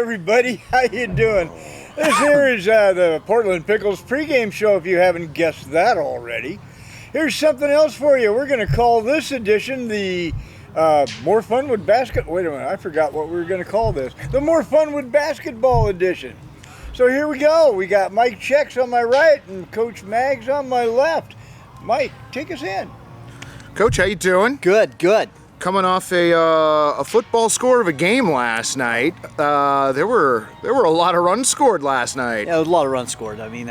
everybody. How you doing? This here is the Portland Pickles pregame show, if you haven't guessed that already. Here's something else for you. We're going to call this edition the More Fun with Basketball. Wait a minute, I forgot what we were going to call this. The More Fun with Basketball edition. So here we go. We got Mike Chexx on my right and Coach Mags on my left. Mike, take us in. Coach, how you doing? Good. Coming off a football score of a game last night. There were a lot of runs scored last night. Yeah, there was a lot of runs scored. I mean,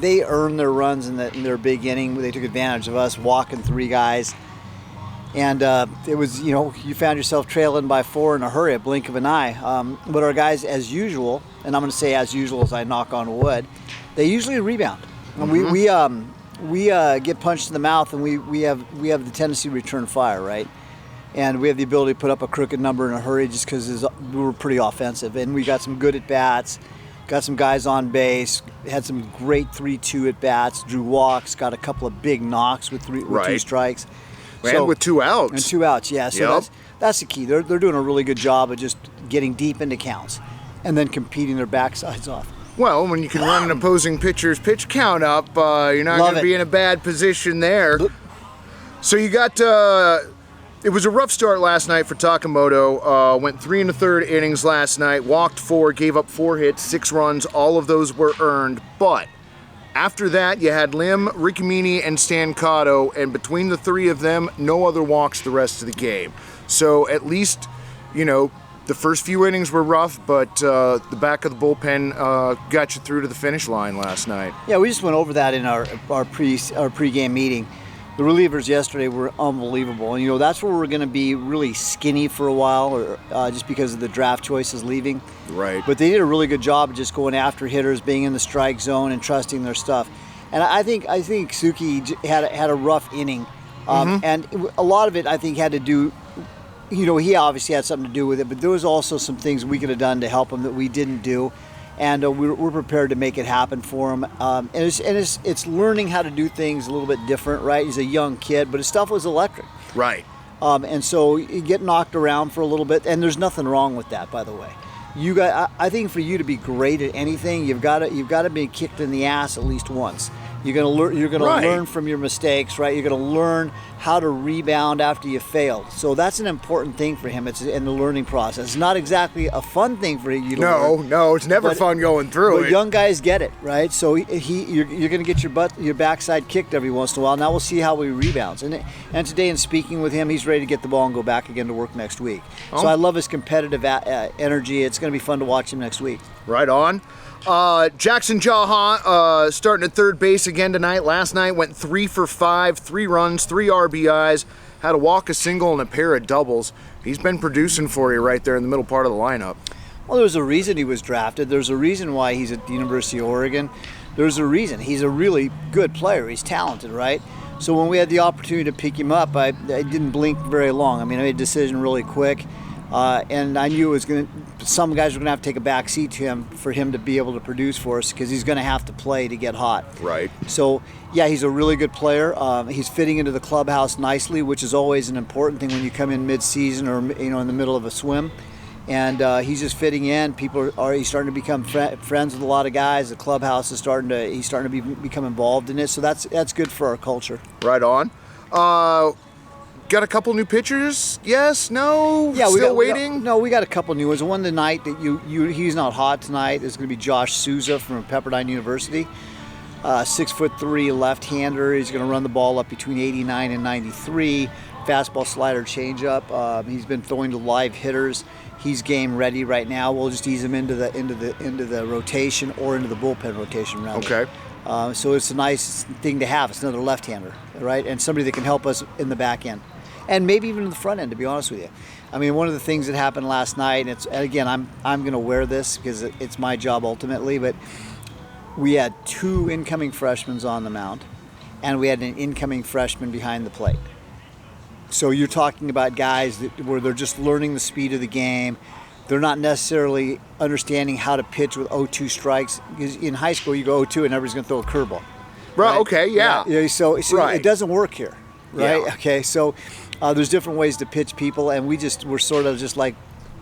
they earned their runs in their big inning. They took advantage of us walking three guys, and it was you found yourself trailing by 4 in a hurry, a blink of an eye. But our guys, as usual, and I'm going to say as usual as I knock on wood, they usually rebound. And we get punched in the mouth, and we have the tendency to return fire, right? And we have the ability to put up a crooked number in a hurry just because we were pretty offensive. And we got some good at-bats, got some guys on base, had some great 3-2 at-bats, drew walks, got a couple of big knocks with 2 strikes. And with 2 outs. And 2 outs, yeah. So that's the key. They're doing a really good job of just getting deep into counts and then competing their backsides off. Well, when you can run an opposing pitcher's pitch count up, you're not going to be in a bad position there. So you got, it was a rough start last night for Takamoto. Went 3 1/3 innings last night, walked 4, gave up 4 hits, 6 runs. All of those were earned. But after that, you had Lim, Ricamini, and Stancato, and between the 3 of them, no other walks the rest of the game. So at least, the first few innings were rough, but the back of the bullpen got you through to the finish line last night. Yeah, we just went over that in our pregame meeting. The relievers yesterday were unbelievable. And, that's where we're going to be really skinny for a while, or just because of the draft choices leaving. Right. But they did a really good job of just going after hitters, being in the strike zone, and trusting their stuff. And I think Suki had a rough inning, and a lot of it I think had to do. He obviously had something to do with it, but there was also some things we could have done to help him that we didn't do, and we're prepared to make it happen for him. And it's learning how to do things a little bit different, right? He's a young kid, but his stuff was electric. Right. And so you get knocked around for a little bit, and there's nothing wrong with that, by the way. I think for you to be great at anything, you've got to be kicked in the ass at least once. You're gonna learn from your mistakes, right? You're gonna learn how to rebound after you failed. So that's an important thing for him. It's in the learning process. It's not exactly a fun thing for you to learn. No, it's never fun going through it. But young guys get it, right? So you're gonna get your backside kicked every once in a while. Now we'll see how he rebounds. And today, in speaking with him, he's ready to get the ball and go back again to work next week. So I love his competitive energy. It's gonna be fun to watch him next week. Right on. Jackson Jaha starting at third base again tonight. Last night went 3 for 5, 3 runs, 3 RBIs, had a walk, a single, and a pair of doubles. He's been producing for you right there in the middle part of the lineup. Well, there's a reason he was drafted. There's a reason why he's at the University of Oregon. There's a reason. He's a really good player. He's talented, right? So when we had the opportunity to pick him up, I didn't blink very long. I mean, I made a decision really quick. And I knew some guys were going to have to take a back seat to him for him to be able to produce for us, because he's going to have to play to get hot. Right. So, yeah, he's a really good player. He's fitting into the clubhouse nicely, which is always an important thing when you come in mid-season or in the middle of a swim. And he's just fitting in. He's starting to become friends with a lot of guys. The clubhouse is starting to become involved in it. So that's good for our culture. Right on. Got a couple new pitchers? Yes? No? Yeah, Still waiting? We got a couple new ones. One tonight that he's not hot tonight. Is going to be Josh Souza from Pepperdine University. 6'3" left-hander. He's going to run the ball up between 89 and 93. Fastball, slider, changeup. He's been throwing to live hitters. He's game ready right now. We'll just ease him into the rotation or into the bullpen rotation rather. Okay. So it's a nice thing to have. It's another left-hander, right? And somebody that can help us in the back end. And maybe even in the front end, to be honest with you. I mean, one of the things that happened last night, and again, I'm going to wear this because it's my job ultimately, but we had 2 incoming freshmen on the mound, and we had an incoming freshman behind the plate. So you're talking about guys where they're just learning the speed of the game. They're not necessarily understanding how to pitch with 0-2 strikes. Because in high school, you go 0-2 and everybody's going to throw a curveball. Right? Okay, yeah. So right. It doesn't work here, right? Yeah. Okay, so there's different ways to pitch people, and we're sort of just like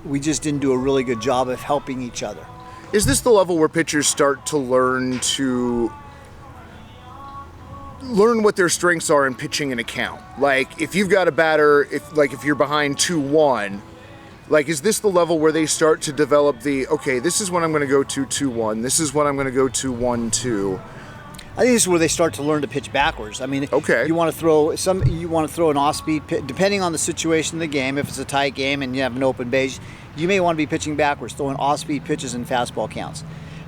we just didn't do a really good job of helping each other. Is this the level where pitchers start to learn what their strengths are in pitching an account? Like, if you've got a batter, if you're behind 2-1, like, is this the level where they start to develop okay, this is what I'm going to go to 2-1, this is what I'm going to go to 1-2? I think this is where they start to learn to pitch backwards. I mean, okay. you want to throw an off-speed pitch, depending on the situation of the game. If it's a tight game and you have an open base, you may want to be pitching backwards, throwing off-speed pitches and fastball counts.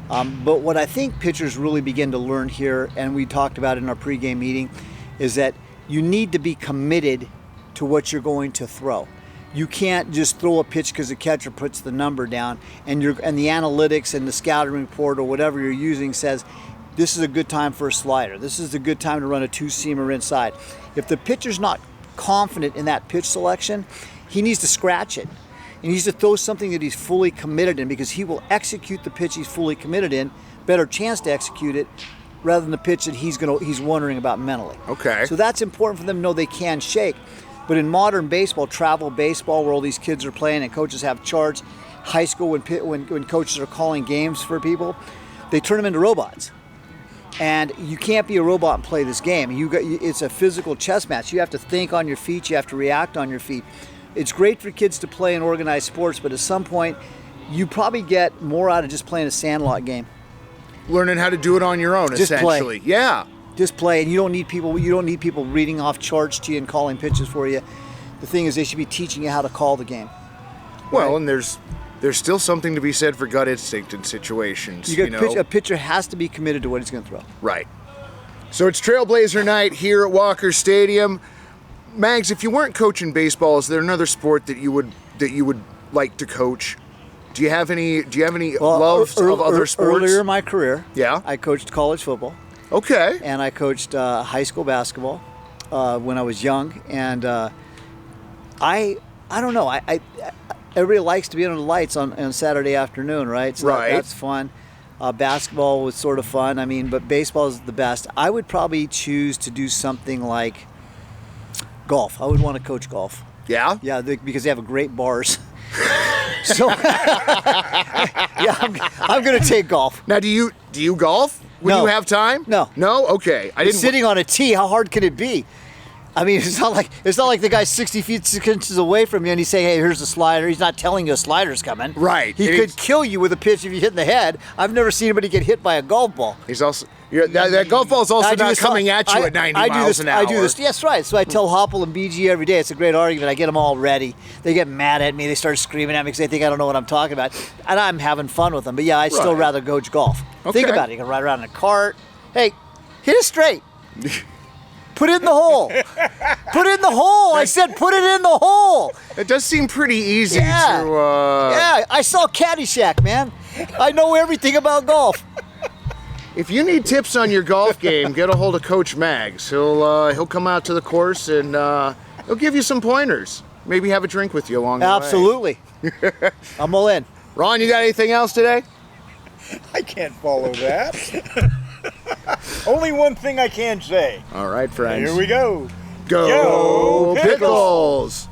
But what I think pitchers really begin to learn here, and we talked about it in our pregame meeting, is that you need to be committed to what you're going to throw. You can't just throw a pitch because the catcher puts the number down, and the analytics and the scouting report or whatever you're using says, this is a good time for a slider. This is a good time to run a two-seamer inside. If the pitcher's not confident in that pitch selection, he needs to scratch it. He needs to throw something that he's fully committed in, because he will execute the pitch he's fully committed in, better chance to execute it, rather than the pitch that he's wondering about mentally. Okay. So that's important for them to know they can shake. But in modern baseball, travel baseball, where all these kids are playing and coaches have charts, high school when coaches are calling games for people, they turn them into robots. And you can't be a robot and play this game. It's a physical chess match. You have to think on your feet. You have to react on your feet. It's great for kids to play in organized sports, but at some point, you probably get more out of just playing a sandlot game. Learning how to do it on your own, just essentially. Play. Yeah. Just play, and you don't need people reading off charts to you and calling pitches for you. The thing is, they should be teaching you how to call the game. Well, right? And there's still something to be said for gut instinct in situations. A pitcher has to be committed to what he's going to throw. Right. So it's Trailblazer night here at Walker Stadium. Mags, if you weren't coaching baseball, is there another sport that you would like to coach? Do you have any love of other sports? Earlier in my career, yeah, I coached college football. Okay. And I coached high school basketball when I was young, and I don't know. Everybody likes to be under the lights on Saturday afternoon, right? So right. That's fun. Basketball was sort of fun. I mean, but baseball is the best. I would probably choose to do something like golf. I would want to coach golf. Yeah? Yeah, because they have great bars. So, yeah, I'm going to take golf. Now, do you golf when you have time? No. No? Okay. Sitting on a tee, how hard can it be? I mean, it's not like the guy's 60 feet 6 inches away from you and he's saying, hey, here's the slider. He's not telling you a slider's coming. Right. He could kill you with a pitch if you hit in the head. I've never seen anybody get hit by a golf ball. He's also that golf ball's also not coming at you at 90 miles an hour. I do this. Yes, right. So I tell Hopple and BG every day. It's a great argument. I get them all ready. They get mad at me. They start screaming at me because they think I don't know what I'm talking about. And I'm having fun with them. But yeah, I'd still rather coach golf. Okay. Think about it. You can ride around in a cart. Hey, hit it straight. Put it in the hole. Put it in the hole. I said put it in the hole. It does seem pretty easy to... Yeah, I saw Caddyshack, man. I know everything about golf. If you need tips on your golf game, get a hold of Coach Mags. He'll come out to the course and he'll give you some pointers. Maybe have a drink with you along the way. Absolutely. I'm all in. Ron, you got anything else today? I can't follow that. Only one thing I can say. All right, friends. Here we go. Go Pickles!